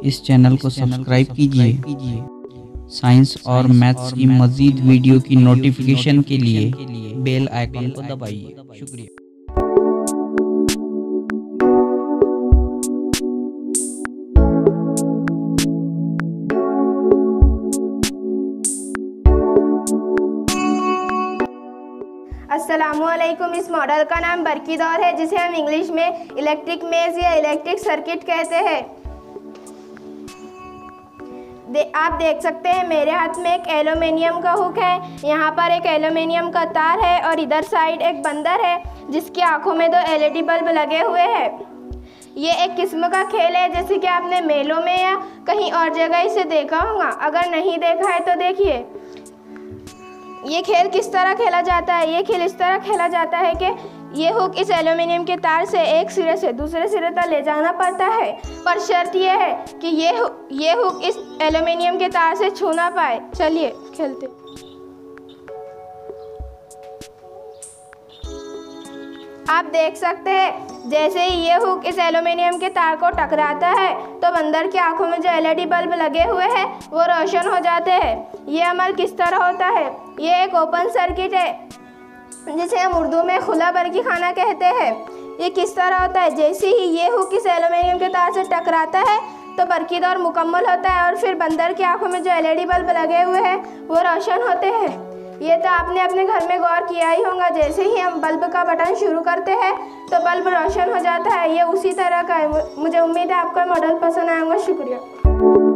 इस चैनल को सब्सक्राइब कीजिए। साइंस और मैथ्स की मज़ीद वीडियो की नोटिफिकेशन के लिए बेल आइकन को दबाइए। शुक्रिया। अस्सलामुअलैकुम। इस मॉडल का नाम बरकी दौर है, जिसे हम इंग्लिश में इलेक्ट्रिक मेज या इलेक्ट्रिक सर्किट कहते हैं। आप देख सकते हैं मेरे हाथ में एक एल्युमिनियम का हुक है। यहाँ पर एक एल्युमिनियम का तार है और इधर साइड एक बंदर है जिसकी आंखों में 2 LED बल्ब लगे हुए हैं। ये एक किस्म का खेल है, जैसे कि आपने मेलों में या कहीं और जगह इसे देखा होगा। अगर नहीं देखा है तो देखिए ये खेल किस तरह खेला जाता है। ये खेल इस तरह खेला जाता है कि ये हुक इस एल्युमिनियम के तार से एक सिरे से दूसरे सिरे तक ले जाना पड़ता है, पर शर्त यह है कि ये हुक इस एल्युमिनियम के तार से छू ना पाए। चलिए खेलते। आप देख सकते हैं जैसे ही ये हुक इस एल्युमिनियम के तार को टकराता है तो बंदर की आंखों में जो LED बल्ब लगे हुए हैं वो रोशन हो जाते हैं। ये अमल किस तरह होता है? ये एक ओपन सर्किट है जिसे हम उर्दू में खुला बरकी खाना कहते हैं। ये किस तरह होता है? जैसे ही ये हुक इस एल्युमिनियम के तार से टकराता है तो बरकी दौर मुकम्मल होता है और फिर बंदर की आंखों में जो LED बल्ब लगे हुए हैं वो रोशन होते हैं। ये तो आपने अपने घर में गौर किया ही होगा। जैसे ही हम बल्ब का बटन शुरू करते हैं तो बल्ब रोशन हो जाता है। ये उसी तरह का है। मुझे उम्मीद है आपको मॉडल पसंद आएगा। शुक्रिया।